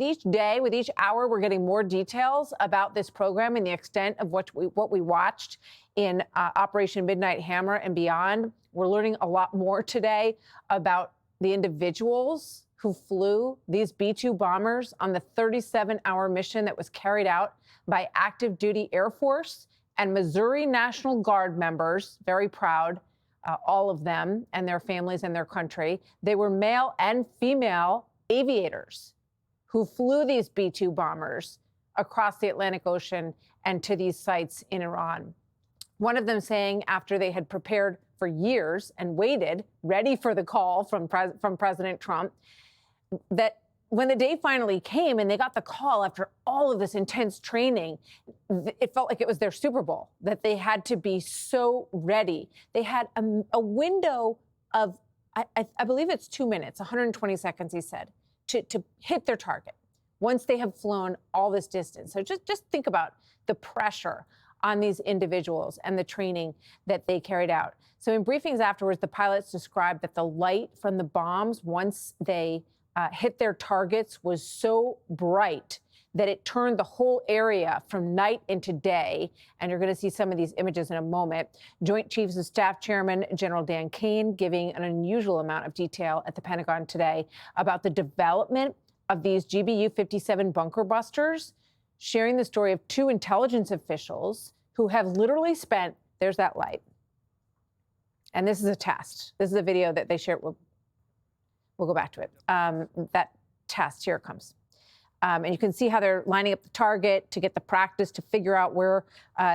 each day, with each hour, we're getting more details about this program and the extent of what we watched in Operation Midnight Hammer and beyond. We're learning a lot more today about the individuals who flew these B-2 bombers on the 37-hour mission that was carried out by active duty Air Force and Missouri National Guard members. Very proud, all of them and their families and their country. They were male and female aviators who flew these B-2 bombers across the Atlantic Ocean and to these sites in Iran. One of them saying after they had prepared for years and waited, ready for the call from President Trump, that when the day finally came and they got the call after all of this intense training, it felt like it was their Super Bowl, that they had to be so ready. They had a window of, I believe it's 2 minutes, 120 seconds, he said, to hit their target once they have flown all this distance. So just think about the pressure on these individuals and the training that they carried out. So in briefings afterwards, the pilots described that the light from the bombs, once they hit their targets, was so bright that it turned the whole area from night into day. And you're going to see some of these images in a moment. Joint Chiefs of Staff Chairman General Dan Kane giving an unusual amount of detail at the Pentagon today about the development of these GBU-57 bunker busters, sharing the story of two intelligence officials who have literally spent, there's that light. And this is a test. This is a video that they shared. We'll go back to it. That test, here it comes. And you can see how they're lining up the target to get the practice to figure out where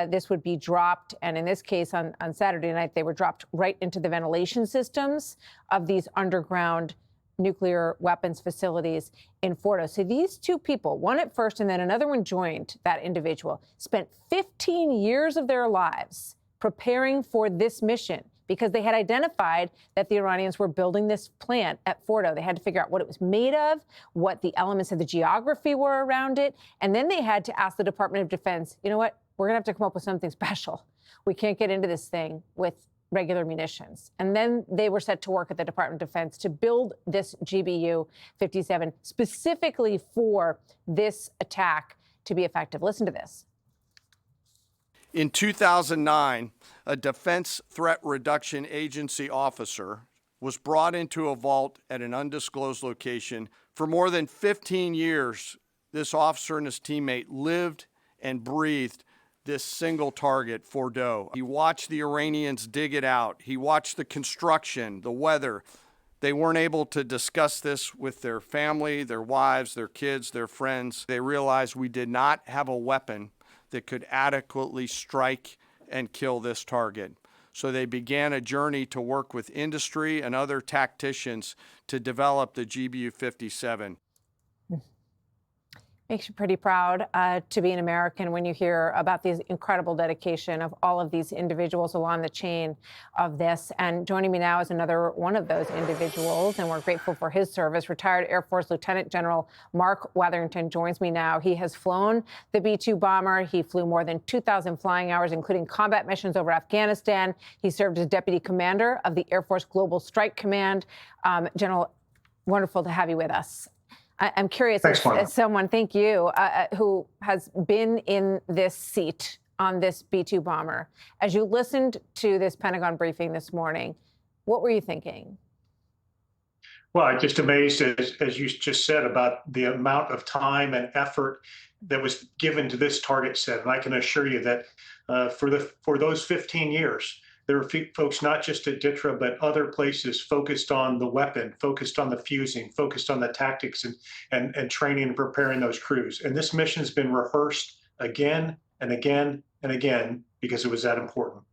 this would be dropped. And in this case, on Saturday night, they were dropped right into the ventilation systems of these underground nuclear weapons facilities in Fordo. So these two people, one at first and then another one joined that individual, spent 15 years of their lives preparing for this mission, because they had identified that the Iranians were building this plant at Fordo. They had to figure out what it was made of, what the elements of the geography were around it. And then they had to ask the Department of Defense, you know what, we're going to have to come up with something special. We can't get into this thing with regular munitions. And then they were set to work at the Department of Defense to build this GBU-57 specifically for this attack to be effective. Listen to this. In 2009, a Defense Threat Reduction Agency officer was brought into a vault at an undisclosed location. For more than 15 years, this officer and his teammate lived and breathed this single target, Fordo. He watched the Iranians dig it out. He watched the construction, the weather. They weren't able to discuss this with their family, their wives, their kids, their friends. They realized we did not have a weapon that could adequately strike and kill this target. So they began a journey to work with industry and other tacticians to develop the GBU-57. Makes you pretty proud to be an American when you hear about the incredible dedication of all of these individuals along the chain of this. And joining me now is another one of those individuals, and we're grateful for his service. Retired Air Force Lieutenant General Mark Wetherington joins me now. He has flown the B-2 bomber. He flew more than 2,000 flying hours, including combat missions over Afghanistan. He served as Deputy Commander of the Air Force Global Strike Command. General, wonderful to have you with us. I'm curious, as someone, thank you, who has been in this seat on this B-2 bomber, as you listened to this Pentagon briefing this morning, what were you thinking? Well, I'm just amazed, as you just said, about the amount of time and effort that was given to this target set. And I can assure you that for those 15 years, there were folks not just at DTRA, but other places focused on the weapon, focused on the fusing, focused on the tactics and training and preparing those crews. And this mission has been rehearsed again and again and again because it was that important.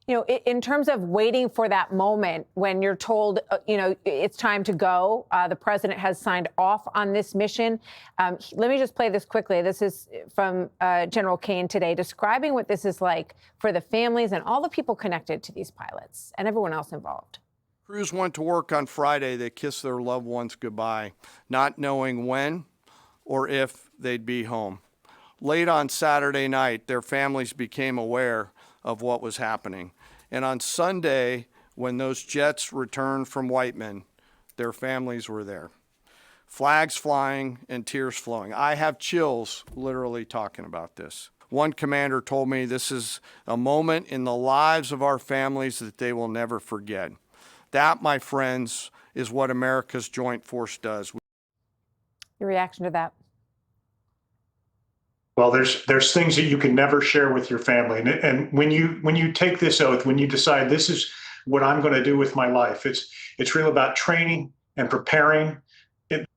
You know, in terms of waiting for that moment when you're told, you know, it's time to go, the president has signed off on this mission. Let me just play this quickly. This is from General Kane today, describing what this is like for the families and all the people connected to these pilots and everyone else involved. Crews went to work on Friday. They kissed their loved ones goodbye, not knowing when or if they'd be home. Late on Saturday night, their families became aware of what was happening. And on Sunday, when those jets returned from Whiteman, their families were there. flags flying and tears flowing. I have chills literally talking about this. One commander told me this is a moment in the lives of our families that they will never forget. That, my friends, is what America's Joint Force does. Your reaction to that? Well, there's things that you can never share with your family, and when you take this oath, when you decide this is what I'm going to do with my life, it's really about training and preparing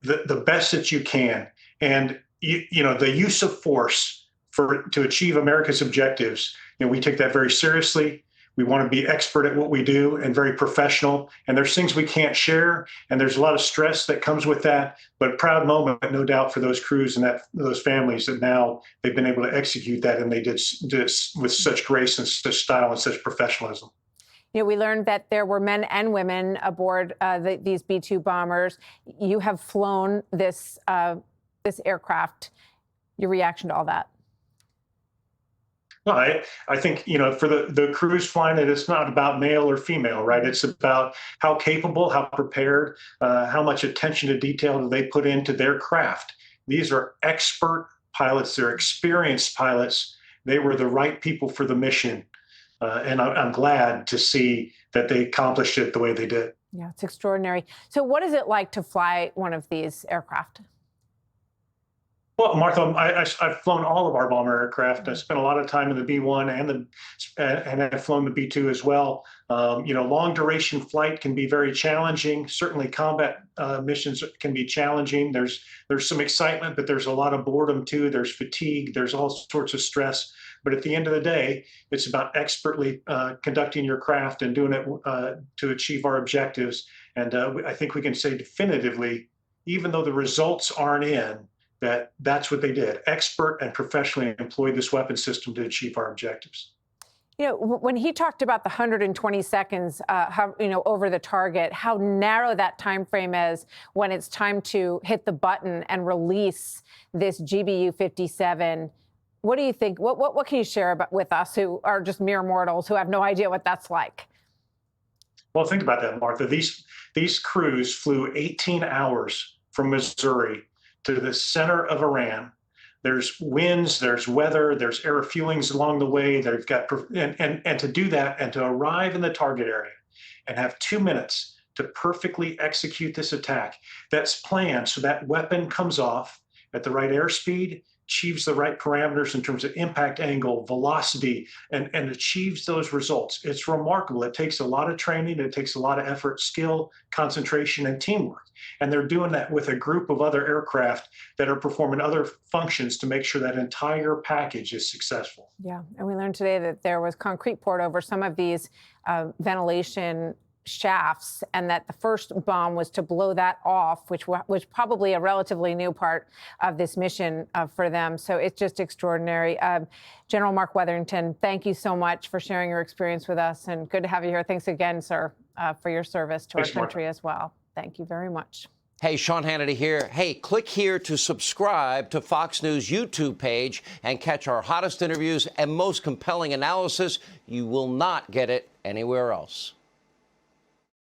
the best that you can, and the use of force to achieve America's objectives. We take that very seriously. We want to be expert at what we do and very professional. And there's things we can't share, and there's a lot of stress that comes with that. But proud moment, no doubt, for those crews and those families that now they've been able to execute that, and they did with such grace and such style and such professionalism. We learned that there were men and women aboard these B-2 bombers. You have flown this aircraft. Your reaction to all that? Well, I think, for the crews flying it, it's not about male or female, right? It's about how capable, how prepared, how much attention to detail do they put into their craft. These are expert pilots. They're experienced pilots. They were the right people for the mission. And I'm glad to see that they accomplished it the way they did. Yeah, it's extraordinary. So what is it like to fly one of these aircraft? Well, Martha, I've flown all of our bomber aircraft. I spent a lot of time in the B-1 and I've flown the B-2 as well. Long duration flight can be very challenging. Certainly combat missions can be challenging. There's some excitement, but there's a lot of boredom too. There's fatigue. There's all sorts of stress. But at the end of the day, it's about expertly conducting your craft and doing it to achieve our objectives. And I think we can say definitively, even though the results aren't in, that's what they did. Expert and professionally employed this weapon system to achieve our objectives. When he talked about the 120 seconds, over the target, how narrow that time frame is when it's time to hit the button and release this GBU-57. What do you think? What can you share with us who are just mere mortals who have no idea what that's like? Well, think about that, Martha. These crews flew 18 hours from Missouri to the center of Iran. There's winds, there's weather, there's air refuelings along the way. They've got and to do that and to arrive in the target area and have 2 minutes to perfectly execute this attack that's planned so that weapon comes off at the right airspeed, achieves the right parameters in terms of impact angle, velocity, and achieves those results. It's remarkable. It takes a lot of training. It takes a lot of effort, skill, concentration, and teamwork. And they're doing that with a group of other aircraft that are performing other functions to make sure that entire package is successful. Yeah, and we learned today that there was concrete poured over some of these ventilation shafts, and that the first bomb was to blow that off, which was probably a relatively new part of this mission for them. So it's just extraordinary. General Mark Wetherington, thank you so much for sharing your experience with us, and good to have you here. Thanks again, sir, for your service to our country as well. Thank you very much. Hey, Sean Hannity here. Hey, click here to subscribe to Fox News YouTube page and catch our hottest interviews and most compelling analysis. You will not get it anywhere else.